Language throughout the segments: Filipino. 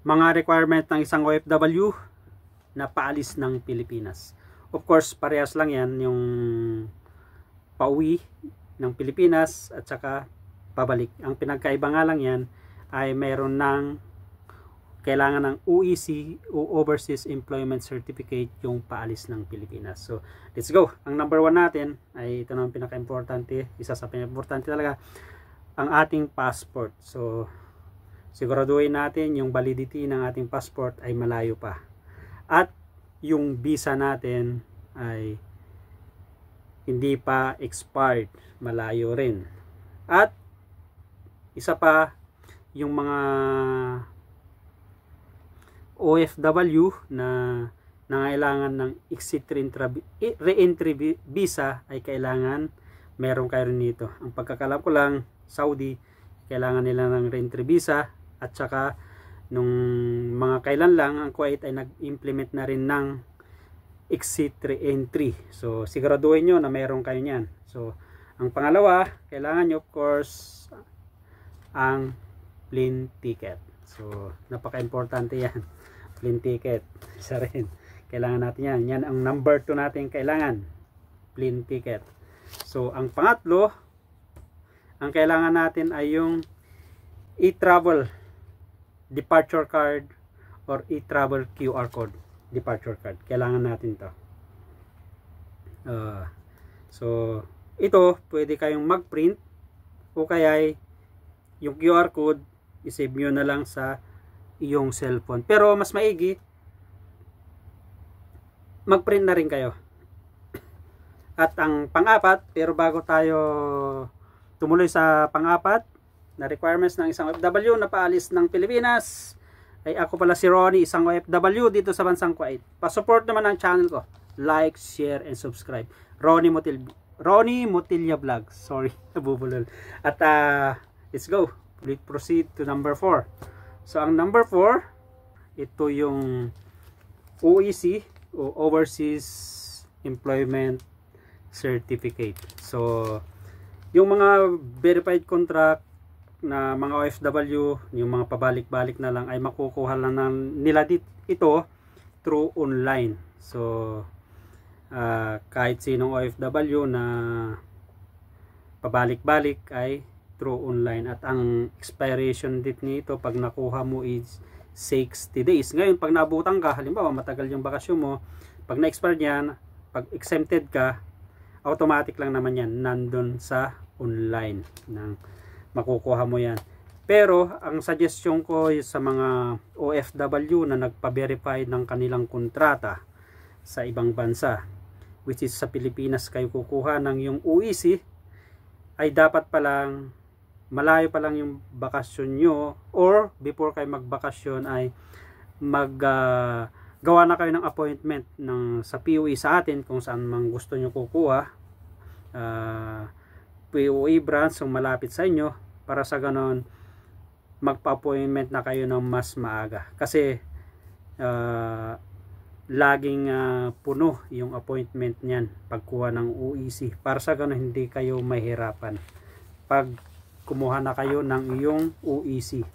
Mga requirement ng isang OFW na paalis ng Pilipinas. Of course, parehas lang yan, yung pauwi ng Pilipinas at saka pabalik. Ang pinagkaiba nga lang yan ay mayroon ng kailangan ng UEC o Overseas Employment Certificate yung paalis ng Pilipinas. So, let's go. Ang number 1 natin ay ito naman pinaka-importante, isa sa pinaka-importante talaga, ang ating passport. So, siguraduhin natin yung validity ng ating passport ay malayo pa. At yung visa natin ay hindi pa expired, malayo rin. At isa pa, yung mga OFW na nangailangan ng exit re-entry visa ay kailangan meron kayo rin nito. Ang pagkakalam ko lang, Saudi, kailangan nila ng re-entry visa at saka nung mga kailan lang ang Kuwait ay nag-implement na rin ng exit re-entry. So siguraduhin nyo na meron kayo niyan. So ang pangalawa, kailangan nyo of course ang plane ticket. So napaka-importante yan. Plane ticket, isa rin. Kailangan natin yan. Yan ang number 2 natin kailangan. Plane ticket. So, ang pangatlo, ang kailangan natin ay yung e-travel departure card or e-travel QR code departure card. Kailangan natin to. So, ito, pwede kayong mag-print o kaya yung QR code, isave nyo na lang sa iyong cellphone. Pero mas maigi, mag-print na rin kayo. At ang pang-apat, pero bago tayo tumuloy sa pang-apat na requirements ng isang OFW na paalis ng Pilipinas, ay ako pala si Ronnie, isang OFW dito sa bansang Kuwait. Pa-support naman ang channel ko. Like, share, and subscribe. Ronnie Motilla Vlog. Sorry, nabubulol. At let's go. Let's proceed to number 4. So, ang number 4, ito yung OEC o Overseas Employment Certificate. So, yung mga verified contract na mga OFW, yung mga pabalik-balik na lang ay makukuha lang nila ito through online. So, kahit sinong OFW na pabalik-balik ay through online. At ang expiration date nito pag nakuha mo is 60 days. Ngayon, pag naabutan ka, halimbawa matagal yung bakasyon mo, pag na-expire yan, pag exempted ka, automatic lang naman yan, nandun sa online nang makukuha mo yan. Pero, ang suggestion ko sa mga OFW na nagpa-verify ng kanilang kontrata sa ibang bansa, which is sa Pilipinas kayo kukuha ng yung UEC, ay dapat palang malayo pa lang yung bakasyon nyo, or before kayo magbakasyon ay gawa na kayo ng appointment sa POE sa atin kung saan mang gusto nyo kukuha, POE branch yung malapit sa inyo, para sa ganon magpa-appointment na kayo ng mas maaga. Kasi laging puno yung appointment niyan pagkuha ng UEC, para sa ganon hindi kayo mahirapan pag kumuha na kayo ng iyong UEC.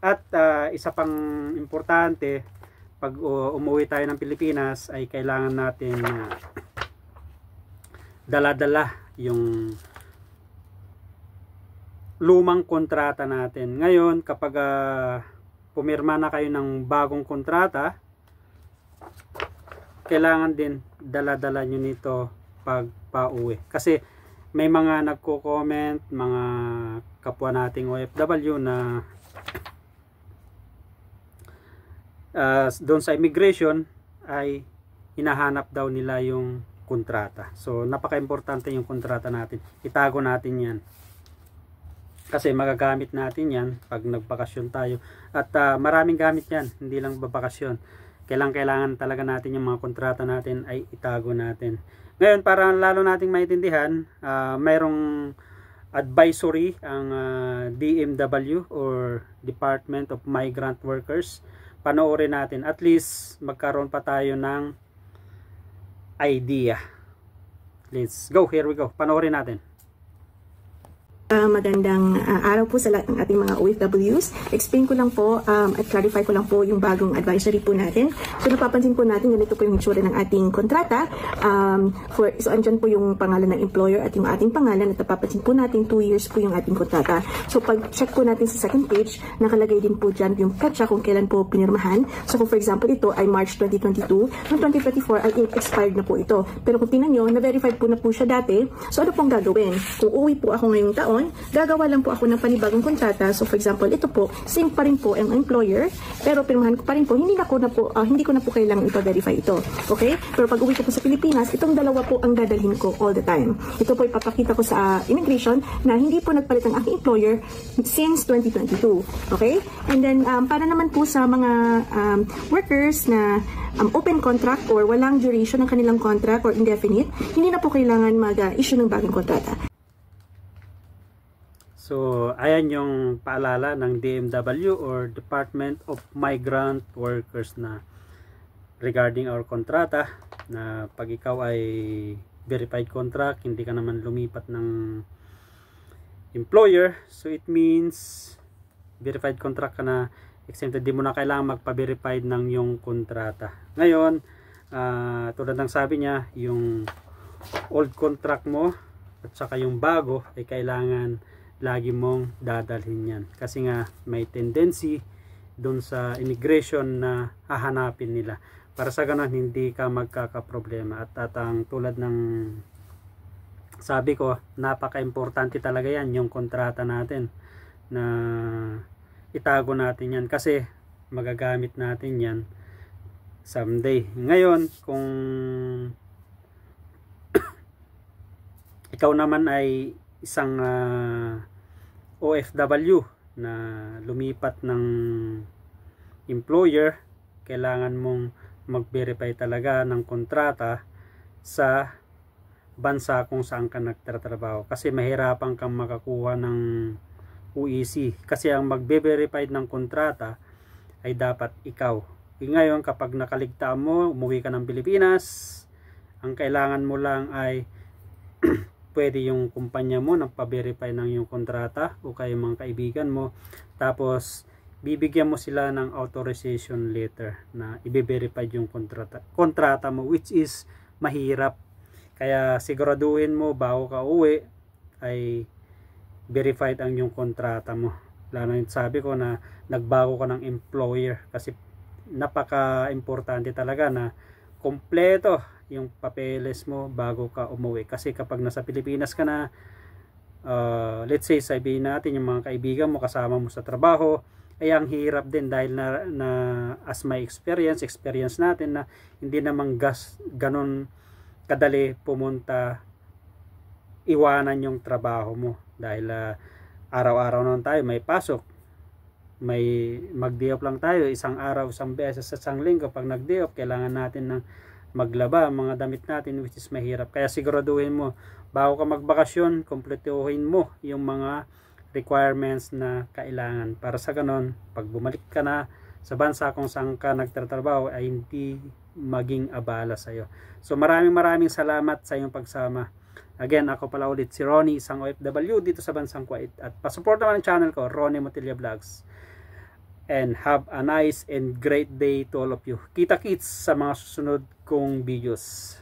At isa pang importante, pag umuwi tayo ng Pilipinas ay kailangan natin dala-dala yung lumang kontrata natin. Ngayon, kapag pumirma na kayo ng bagong kontrata, kailangan din dala-dala nyo nito pag pauwi. Kasi may mga nagko-comment, mga kapwa nating OFW na doon sa immigration ay hinahanap daw nila yung kontrata. So napaka-importante yung kontrata natin. Itago natin yan. Kasi magagamit natin yan pag nagbakasyon tayo. At maraming gamit yan, hindi lang babakasyon. Kailangan talaga natin yung mga kontrata natin ay itago natin. Ngayon, para lalo nating maintindihan, mayroong advisory ang DMW or Department of Migrant Workers. Panoorin natin. At least magkaroon pa tayo ng idea. Let's go. Here we go. Panoorin natin. Magandang araw po sa lahat ng ating mga OFWs. Explain ko lang po at clarify ko lang po yung bagong advisory po natin. So napapansin po natin, ganito po yung itsura ng ating kontrata. So andyan po yung pangalan ng employer at yung ating pangalan at napapansin po natin 2 years po yung ating kontrata. So pag check po natin sa second page, nakalagay din po dyan yung petsa kung kailan po pinirmahan. So kung for example ito ay March 2022, noong 2024 ay expired na po ito. Pero kung tingnan nyo, na-verified po na po siya dati. So ano pong gagawin? Kung uwi po ako ngayong taon, gagawa lang po ako ng panibagong kontrata. So for example, ito po, same pa rin po ang employer, pero pirmahan ko pa rin po, hindi ko na po kailangang ipa-verify ito. Okay? Pero pag uwi ko po sa Pilipinas, itong dalawa po ang dadalhin ko all the time. Ito po ipapakita ko sa immigration na hindi po nagpalit ang aking employer since 2022. Okay? And then, para naman po sa mga workers na open contract or walang duration ng kanilang contract or indefinite, hindi na po kailangan mag-issue ng bagong kontrata. So, ayan yung paalala ng DMW or Department of Migrant Workers na regarding our kontrata na pag ikaw ay verified contract, hindi ka naman lumipat ng employer. So, it means verified contract ka na, exempted, di mo na kailangan magpa-verified ng yung kontrata. Ngayon, tulad ng sabi niya, yung old contract mo at saka yung bago ay kailangan lagi mong dadalhin yan. Kasi nga may tendency doon sa immigration na hahanapin nila. Para sa ganun, hindi ka magkakaproblema. At ang tulad ng sabi ko, napaka-importante talaga yan, yung kontrata natin na itago natin yan. Kasi magagamit natin yan someday. Ngayon, kung ikaw naman ay isang OFW na lumipat ng employer, kailangan mong mag-verify talaga ng kontrata sa bansa kung saan ka nagtatrabaho, kasi mahirapan kang makakuha ng UEC, kasi ang magbe-verify ng kontrata ay dapat ikaw. Ngayon, kapag nakaligtaan mo, umuwi ka ng Pilipinas, ang kailangan mo lang ay pwede yung kumpanya mo nang pa-verify ng yung kontrata o kaya mga kaibigan mo, tapos bibigyan mo sila ng authorization letter na i-verify yung kontrata mo, which is mahirap. Kaya siguraduhin mo bago ka uwi ay verified ang yung kontrata mo. Lalo yung sabi ko na nagbago ka ng employer, kasi napaka-importante talaga na kompleto yung papeles mo bago ka umuwi. Kasi kapag nasa Pilipinas ka na, let's say sabihin natin yung mga kaibigan mo kasama mo sa trabaho, ay ang hirap din dahil na as my experience natin na hindi namang ganon kadali pumunta, iwanan yung trabaho mo dahil araw-araw naman tayo may pasok, may mag-day off lang tayo isang araw, isang beses sa isang linggo. Pag nag-day off, kailangan natin ng maglaba mga damit natin, which is mahirap. Kaya siguraduhin mo bago ka magbakasyon, kumpletuhin mo yung mga requirements na kailangan, para sa ganon pag bumalik ka na sa bansa kung saan ka nagtatrabaho ay hindi maging abala sa iyo. So maraming salamat sa iyong pagsama. Again, ako pala ulit si Ronnie, isang OFW dito sa bansang Kuwait, at pasupport naman ang channel ko, Ronnie Motilla Vlogs. And have a nice and great day to all of you. Kita-kits sa mga susunod kong videos.